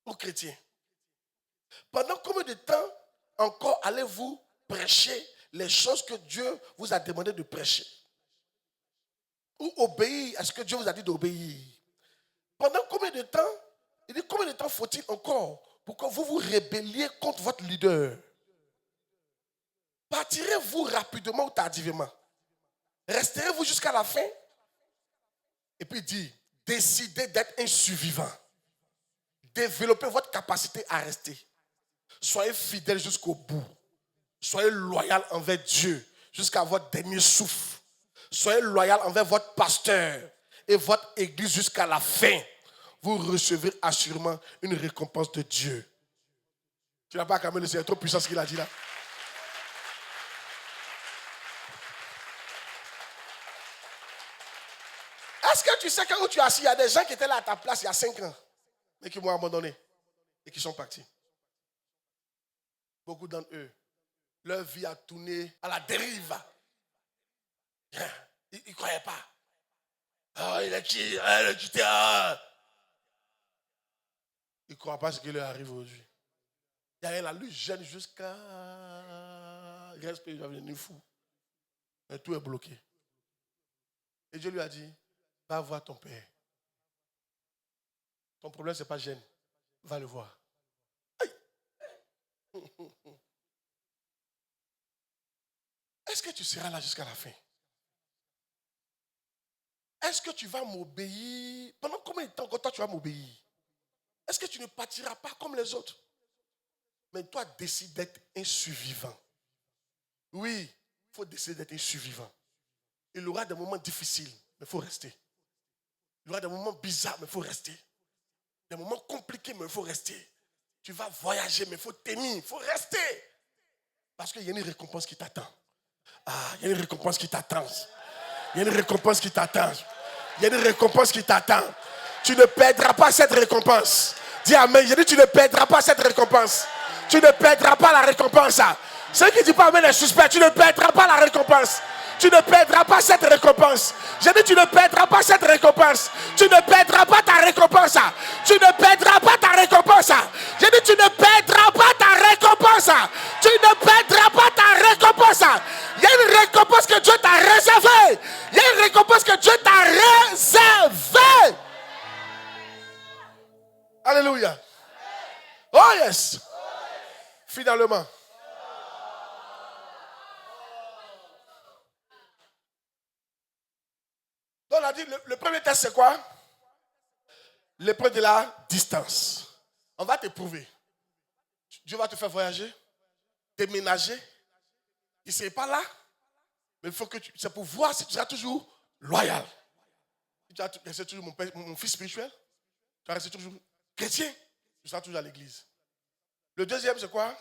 S1: Aux chrétiens. Pendant combien de temps encore allez-vous prêcher les choses que Dieu vous a demandé de prêcher? Ou obéir à ce que Dieu vous a dit d'obéir? Pendant combien de temps? Il dit combien de temps faut-il encore pour que vous vous rébelliez contre votre leader? Partirez-vous rapidement ou tardivement? Resterez-vous jusqu'à la fin? Et puis il dit, décidez d'être un survivant. Développez votre capacité à rester. Soyez fidèles jusqu'au bout. Soyez loyal envers Dieu jusqu'à votre dernier souffle. Soyez loyal envers votre pasteur et votre église jusqu'à la fin. Vous recevrez assurément une récompense de Dieu. Tu n'as pas acclamé le Seigneur, trop puissant ce qu'il a dit là. Est-ce que tu sais que où tu es assis, il y a des gens qui étaient là à ta place il y a 5 ans, mais qui m'ont abandonné et qui sont partis. Beaucoup d'entre eux, leur vie a tourné à la dérive. Ils ne croyaient pas. Oh, il a quitté. Ils ne croient pas ce qui leur arrive aujourd'hui. Il y a la lutte jeune jusqu'à. Il reste qu'il va devenir fou. Mais tout est bloqué. Et Dieu lui a dit, va voir ton père. Ton problème, ce n'est pas gêne. Va le voir. Aïe. Est-ce que tu seras là jusqu'à la fin? Est-ce que tu vas m'obéir? Pendant combien de temps encore toi tu vas m'obéir? Est-ce que tu ne partiras pas comme les autres? Mais toi, décide d'être un survivant. Oui, il faut décider d'être un survivant. Il aura des moments difficiles. mais il faut rester. Il y aura des moments bizarres, mais il faut rester. Des moments compliqués, mais il faut rester. Tu vas voyager, mais il faut tenir, il faut rester. Parce qu'il y a une récompense qui t'attend. Il y a une récompense qui t'attend. Il y a une récompense qui t'attend. Il y a une récompense qui t'attend. Tu ne perdras pas cette récompense. Dis amen. J'ai dit tu ne perdras pas cette récompense. Tu ne perdras pas la récompense. Ceux qui ne disent pas amen les suspects, tu ne perdras pas la récompense. Tu ne perdras pas cette récompense. J'ai dit tu ne perdras pas cette récompense. Tu ne perdras pas ta récompense. Tu ne perdras pas ta récompense. J'ai dit tu ne perdras pas ta récompense. Tu ne perdras pas ta récompense. Il y a une récompense que Dieu t'a réservée. Il y a une récompense que Dieu t'a réservée. Alléluia. Oh yes. Finalement. Donc on a dit, le premier test c'est quoi? L'épreuve de la distance. On va t'éprouver. Dieu va te faire voyager, déménager. Il ne serait pas là. Mais il faut que c'est pour voir si tu seras toujours loyal. Si tu vas rester toujours mon fils spirituel, tu vas rester toujours chrétien, tu seras toujours à l'église. Le deuxième c'est quoi?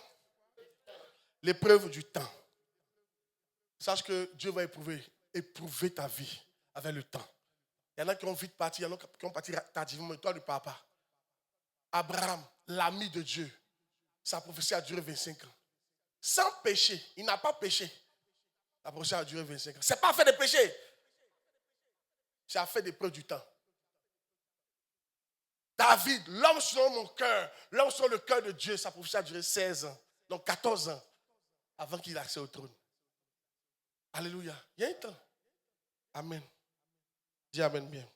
S1: L'épreuve du temps. Sache que Dieu va éprouver ta vie avec le temps. Il y en a qui ont vite parti, il y en a qui ont parti tardivement, mais toi ne pars pas. Abraham, l'ami de Dieu, sa prophétie a duré 25 ans. Sans péché, il n'a pas péché. La prophétie a duré 25 ans. Ce n'est pas fait de péché. C'est à fait des preuves du temps. David, l'homme selon mon cœur, l'homme selon le cœur de Dieu, sa prophétie a duré 16 ans, donc 14 ans, avant qu'il ait accès au trône. Alléluia. Il y a un temps. Amen. Dis amen bien.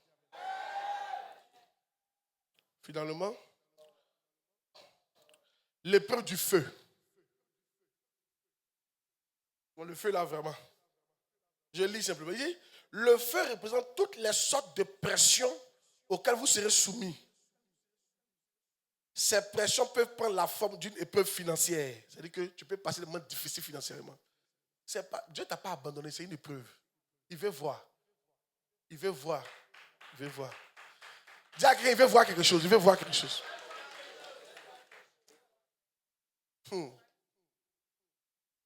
S1: Finalement, l'épreuve du feu. Bon, le feu là vraiment. Je lis simplement. Il dit, le feu représente toutes les sortes de pressions auxquelles vous serez soumis. Ces pressions peuvent prendre la forme d'une épreuve financière. C'est-à-dire que tu peux passer des moments difficiles financièrement. Dieu ne t'a pas abandonné, c'est une épreuve. Il veut voir. Il veut voir. Il veut voir. Dis à quelqu'un, il veut voir quelque chose. Il veut voir quelque chose.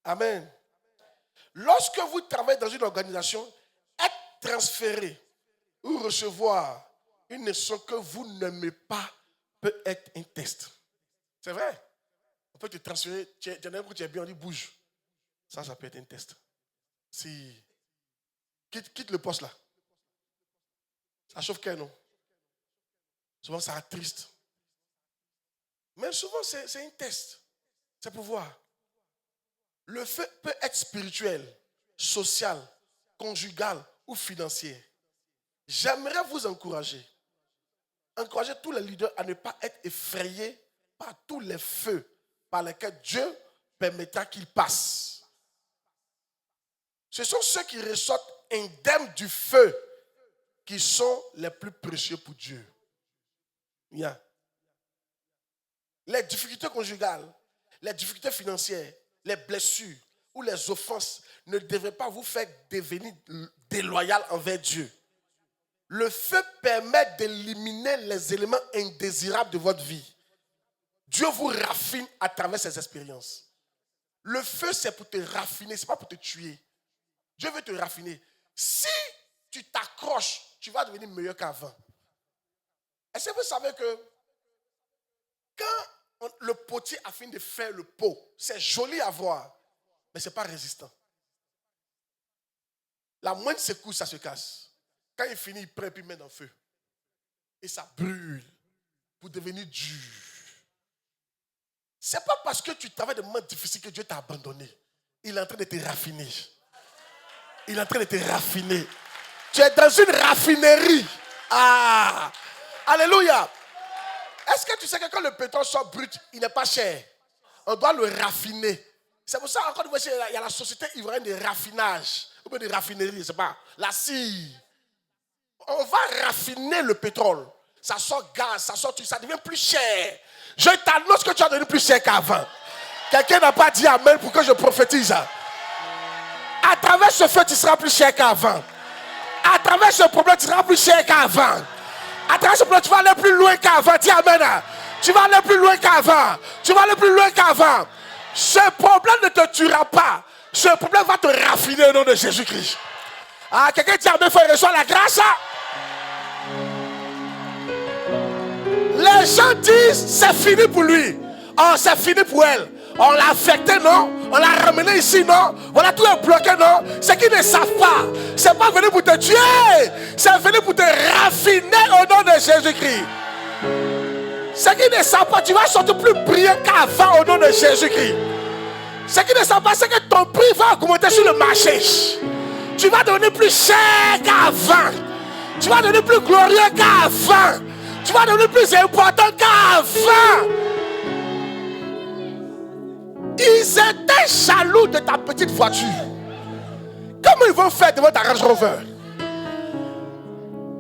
S1: Amen. Lorsque vous travaillez dans une organisation, être transféré ou recevoir une leçon que vous n'aimez pas peut être un test. C'est vrai. On peut te transférer, tu es bien, on dit bouge. Ça peut être un test. Si quitte le poste là. Ça chauffe qu'un non. Souvent ça attriste. Mais souvent c'est un test. C'est pour voir. Le feu peut être spirituel, social, conjugal ou financier. J'aimerais vous encourager. Encourager tous les leaders à ne pas être effrayés par tous les feux par lesquels Dieu permettra qu'ils passent. Ce sont ceux qui ressortent indemnes du feu qui sont les plus précieux pour Dieu. Bien. Les difficultés conjugales, les difficultés financières, les blessures ou les offenses ne devraient pas vous faire devenir déloyal envers Dieu. Le feu permet d'éliminer les éléments indésirables de votre vie. Dieu vous raffine à travers ces expériences. Le feu, c'est pour te raffiner, ce n'est pas pour te tuer. Dieu veut te raffiner. Si tu t'accroches, tu vas devenir meilleur qu'avant. Est-ce que vous savez que quand le potier a fini de faire le pot, c'est joli à voir, mais ce n'est pas résistant. La moindre secousse, ça se casse. Quand il finit, il prend et puis il met dans le feu. Et ça brûle pour devenir dur. Ce n'est pas parce que tu travailles de moments difficiles que Dieu t'a abandonné. Il est en train de te raffiner. Il est en train de te raffiner. Tu es dans une raffinerie. Ah! Alléluia! Est-ce que tu sais que quand le pétrole sort brut, il n'est pas cher? On doit le raffiner. C'est pour ça, encore une fois, il y a la société ivoirienne de raffinage. Ou bien de raffinerie, je ne sais pas. La CIE. On va raffiner le pétrole. Ça sort gaz, ça sort tout, ça devient plus cher. Je t'annonce que tu as devenu plus cher qu'avant. Quelqu'un n'a pas dit amen pour que je prophétise. À travers ce feu, tu seras plus cher qu'avant. À travers ce problème, tu seras plus cher qu'avant. À travers ce problème, tu vas aller plus loin qu'avant. Dis amen. Tu vas aller plus loin qu'avant. Tu vas aller plus loin qu'avant. Ce problème ne te tuera pas. Ce problème va te raffiner au nom de Jésus-Christ. Ah, quelqu'un dit amen, frère, reçois la grâce. Les gens disent c'est fini pour lui. Oh, c'est fini pour elle. On l'a affecté, non? On l'a ramené ici, non? Voilà, tout est bloqué, non? C'est qu'ils ne savent pas. C'est pas venu pour te tuer. C'est venu pour te raffiner au nom de Jésus-Christ. C'est qu'ils ne savent pas. Tu vas sortir plus brillant qu'avant au nom de Jésus-Christ. C'est qu'ils ne savent pas. C'est que ton prix va augmenter sur le marché. Tu vas devenir plus cher qu'avant. Tu vas devenir plus glorieux qu'avant. Tu vas devenir plus important qu'avant. Ils étaient jaloux de ta petite voiture. Comment ils vont faire devant ta Range Rover?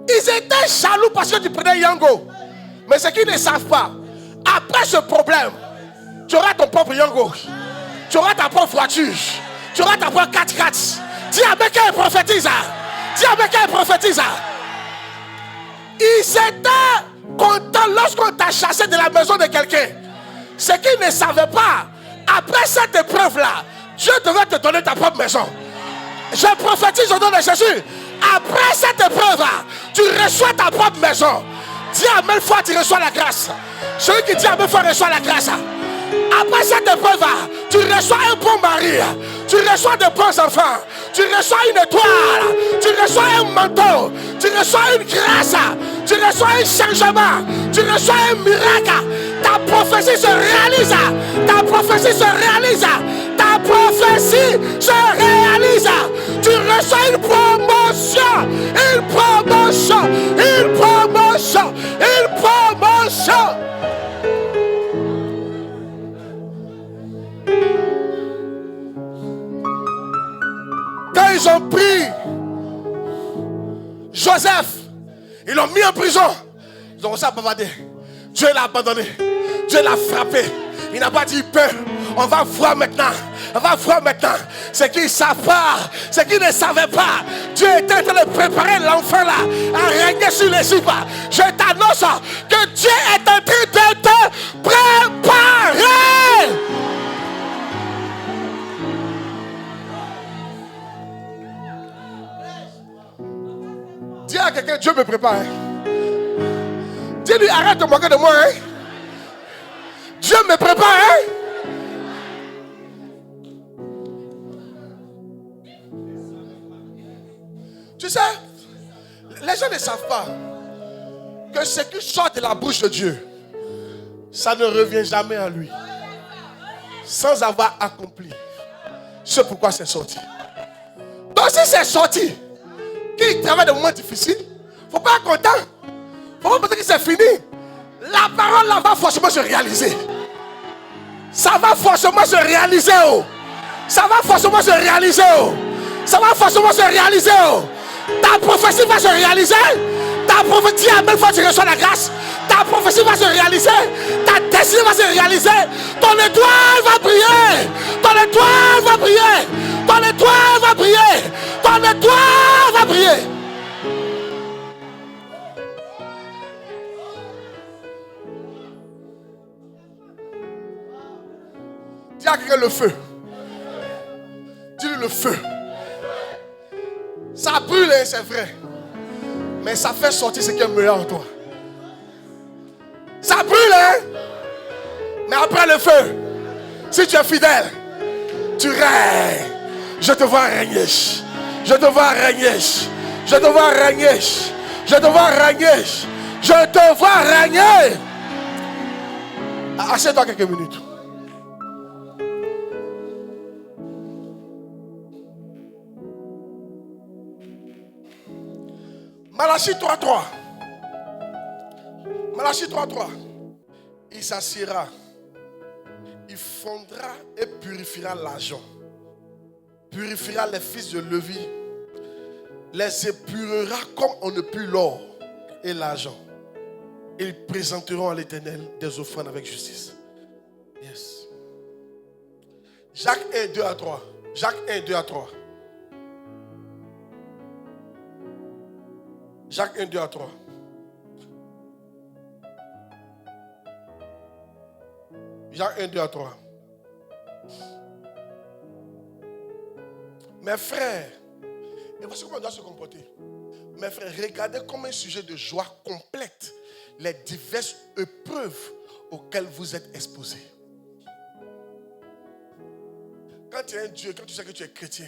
S1: Ils étaient jaloux parce que tu prenais Yango. Mais ce qu'ils ne savent pas, après ce problème, tu auras ton propre Yango. Tu auras ta propre voiture. Tu auras ta propre 4x4. Dis avec elle prophétise. Dis avec elle prophétise. Ils étaient contents lorsqu'on t'a chassé de la maison de quelqu'un. Ce qu'ils ne savaient pas, après cette épreuve-là, Dieu devait te donner ta propre maison. Je prophétise au nom de Jésus. Après cette épreuve-là, tu reçois ta propre maison. Dis amen, foi, tu reçois la grâce. Celui qui dit amen, foi, reçoit la grâce. Après cette épreuve-là, tu reçois un bon mari. Tu reçois de bons enfants. Tu reçois une étoile. Tu reçois un manteau. Tu reçois une grâce. Tu reçois un changement. Tu reçois un miracle. Ta prophétie se réalise. Ta prophétie se réalise. Ta prophétie se réalise. Tu reçois une promotion. Une promotion. Une promotion. Une promotion. Quand ils ont pris Joseph, ils l'ont mis en prison. Ils ont commencé à bavarder. Dieu l'a abandonné. Dieu l'a frappé. Il n'a pas dit peur. On va voir maintenant. On va voir maintenant. Ce qu'ils ne savent pas. Ce qu'ils ne savaient pas. Dieu était en train de préparer l'enfant là à régner sur les îles. Je t'annonce que Dieu est en train de te préparer. Dis à quelqu'un, Dieu me prépare. Dis-lui, arrête de moquer de moi. Dieu me prépare. Tu sais, les gens ne savent pas que ce qui sort de la bouche de Dieu, ça ne revient jamais à lui. Sans avoir accompli ce pourquoi c'est sorti. Donc si c'est sorti, qui travaille de moments difficiles, il ne faut pas être content. Il ne faut pas penser que c'est fini. La parole là va forcément se réaliser. Ça va forcément se réaliser. Oh. Ça va forcément se réaliser. Oh. Ça va forcément se réaliser. Oh. Ta prophétie va se réaliser. Ta prophétie, à même fois tu reçois la grâce. Ta prophétie va se réaliser. Ta destinée va se réaliser. Ton étoile va briller. Ton étoile va briller. Ton étoile va briller. Ton étoile va briller. Dis à quelqu'un le feu. Dis-lui le feu. Ça brûle, c'est vrai. Mais ça fait sortir ce qui est meilleur en toi. Ça brûle, mais après le feu, si tu es fidèle, tu règnes. Je te vois régner. Je te vois régner. Je te vois régner. Je te vois régner. Je te vois régner. Assieds-toi quelques minutes. Malachie 3.3. Malachie 3.3. Il s'assiera. Il fondra et purifiera l'argent. Purifiera les fils de Lévi. Les épurera comme on ne put l'or et l'argent. Ils présenteront à l'Éternel des offrandes avec justice. Yes. Jacques 1, 2 à 3. Jacques 1, 2 à 3. Jacques 1, 2 à 3. Jacques 1, 2 à 3. Mes frères, et voici comment on doit se comporter. Mes frères, regardez comme un sujet de joie complète les diverses épreuves auxquelles vous êtes exposés. Quand tu es un Dieu, quand tu sais que tu es chrétien,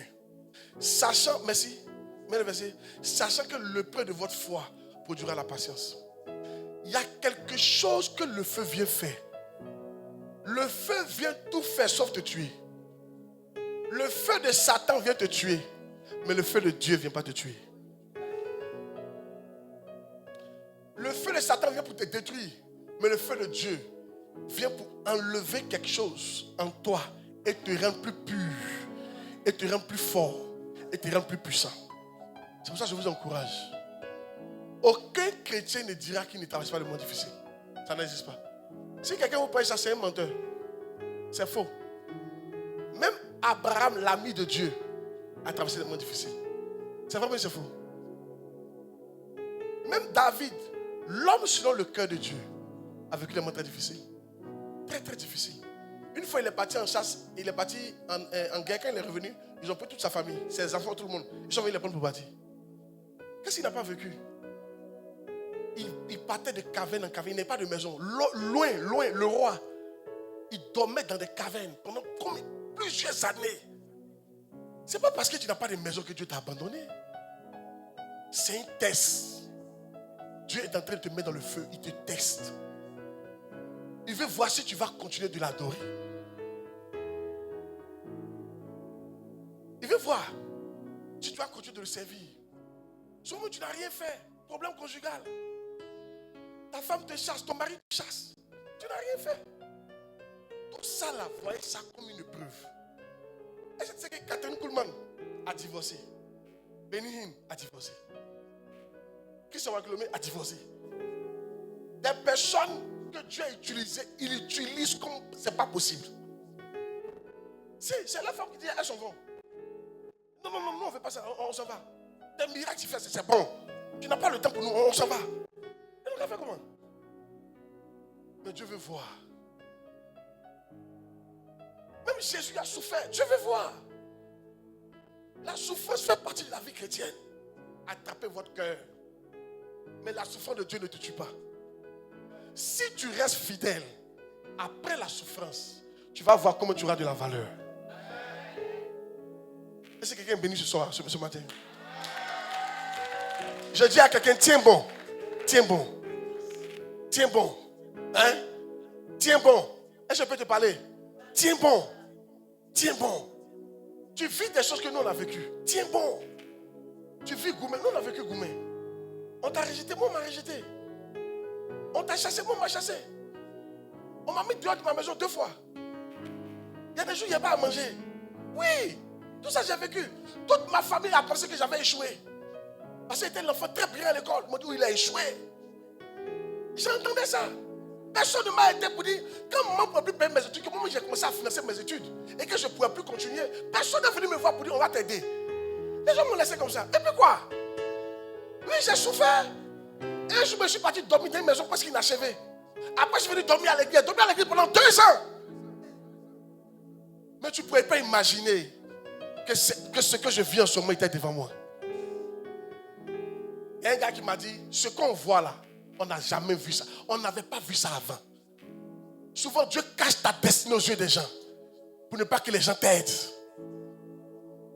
S1: sachant, merci, mais le verset, sachant que l'épreuve de votre foi produira la patience. Il y a quelque chose que le feu vient faire. Le feu vient tout faire sauf te tuer. Le feu de Satan vient te tuer, mais le feu de Dieu ne vient pas te tuer. Le feu de Satan vient pour te détruire, mais le feu de Dieu vient pour enlever quelque chose en toi et te rendre plus pur, et te rendre plus fort, et te rendre plus puissant. C'est pour ça que je vous encourage. Aucun chrétien ne dira qu'il ne traverse pas le monde difficile. Ça n'existe pas. Si quelqu'un vous parle ça, c'est un menteur. C'est faux. Même Abraham, l'ami de Dieu, a traversé le monde difficile. C'est vrai, mais c'est faux. Même David, l'homme selon le cœur de Dieu, a vécu des moments très difficiles. Très, très difficiles. Une fois, il est parti en chasse, il est parti en guerre. Quand il est revenu, ils ont pris toute sa famille, ses enfants, tout le monde. Ils sont venus les prendre pour partir. Qu'est-ce qu'il n'a pas vécu? Il partait de caverne en caverne. Il n'avait pas de maison. Loin, le roi, il dormait dans des cavernes pendant plusieurs années. Ce n'est pas parce que tu n'as pas de maison que Dieu t'a abandonné. C'est un test. Dieu est en train de te mettre dans le feu. Il te teste. Il veut voir si tu vas continuer de l'adorer. Il veut voir si tu vas continuer de le servir. Souvent, tu n'as rien fait. Problème conjugal. Ta femme te chasse, ton mari te chasse. Tu n'as rien fait. Tout ça, là, voyez ça comme une preuve. Est-ce que tu sais que Catherine Kuhlman a divorcé? Benny Hinn a divorcé. Christian Wakelome a divorcé. Des personnes que Dieu a utilisées, il utilise comme c'est pas possible. C'est la femme qui dit elles s'en vont. Non, on ne fait pas ça, on s'en va. Des miracles tu fais, c'est bon. Tu n'as pas le temps pour nous, on s'en va. Et on a fait comment? Mais Dieu veut voir. Même Jésus a souffert, Dieu veut voir. La souffrance fait partie de la vie chrétienne. Attrapez votre cœur. Mais la souffrance de Dieu ne te tue pas. Si tu restes fidèle, après la souffrance, tu vas voir comment tu auras de la valeur. Est-ce que quelqu'un est béni ce soir, ce matin? Je dis à quelqu'un, tiens bon. Tiens bon. Tiens bon. Hein? Tiens bon. Est-ce que je peux te parler? Tiens bon. Tiens bon. Tu vis des choses que nous on a vécues. Tiens bon. Tu vis Goumé. Nous on a vécu Goumé. On t'a rejeté, moi on m'a rejeté. On t'a chassé, moi on m'a chassé. On m'a mis dehors de ma maison 2 fois. Il y a des jours où il n'y a pas à manger. Oui. Tout ça j'ai vécu. Toute ma famille a pensé que j'avais échoué. Parce que j'étais l'enfant très brillant à l'école. Ils m'ont dit où il a échoué. J'entendais ça. Personne ne m'a aidé pour dire, quand maman ne pouvait plus payer mes études, que moi j'ai commencé à financer mes études et que je ne pouvais plus continuer, personne n'est venu me voir pour dire on va t'aider. Les gens m'ont laissé comme ça. Et puis quoi? Oui, j'ai souffert. Et je me suis parti dormir dans une maison presque inachevée. Après, je suis venu dormir à l'église. Dormir à l'église pendant 2 ans. Mais tu ne pouvais pas imaginer que ce que je vis en ce moment était devant moi. Il y a un gars qui m'a dit, ce qu'on voit là, on n'a jamais vu ça. On n'avait pas vu ça avant. Souvent, Dieu cache ta destinée aux yeux des gens pour ne pas que les gens t'aident.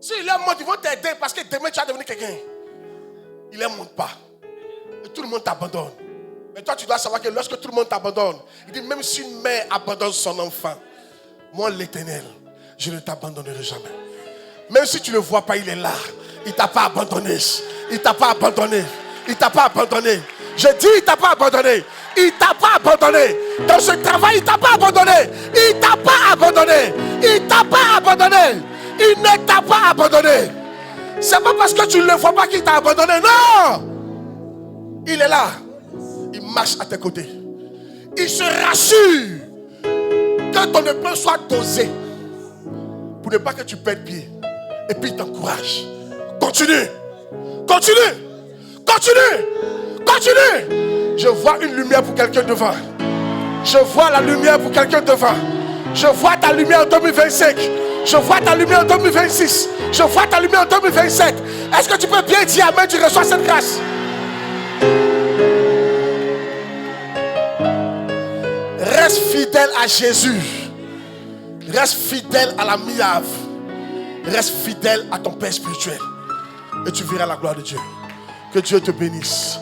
S1: S'ils leur montrent, ils vont t'aider parce que demain, tu vas devenir quelqu'un. Ils ne les montrent pas. Et tout le monde t'abandonne. Mais toi, tu dois savoir que lorsque tout le monde t'abandonne, il dit, même si une mère abandonne son enfant, moi, l'Éternel, je ne t'abandonnerai jamais. Même si tu ne le vois pas, il est là. Il ne t'a pas abandonné. Il ne t'a pas abandonné. Il ne t'a pas abandonné. Je dis, il ne t'a pas abandonné. Il ne t'a pas abandonné. Dans ce travail, il ne t'a pas abandonné. Il ne t'a pas abandonné. Il ne t'a pas abandonné. Il ne t'a pas abandonné. C'est pas parce que tu ne le vois pas qu'il t'a abandonné. Non. Il est là. Il marche à tes côtés. Il se rassure que ton épreuve soit dosée pour ne pas que tu perdes pied. Et puis il t'encourage. Continue. Continue. Continue. Continue. Je vois une lumière pour quelqu'un devant. Je vois la lumière pour quelqu'un devant. Je vois ta lumière en 2025. Je vois ta lumière en 2026. Je vois ta lumière en 2027. Est-ce que tu peux bien dire amen? Tu reçois cette grâce. Reste fidèle à Jésus. Reste fidèle à la miave. Reste fidèle à ton Père spirituel. Et tu verras la gloire de Dieu. Que Dieu te bénisse.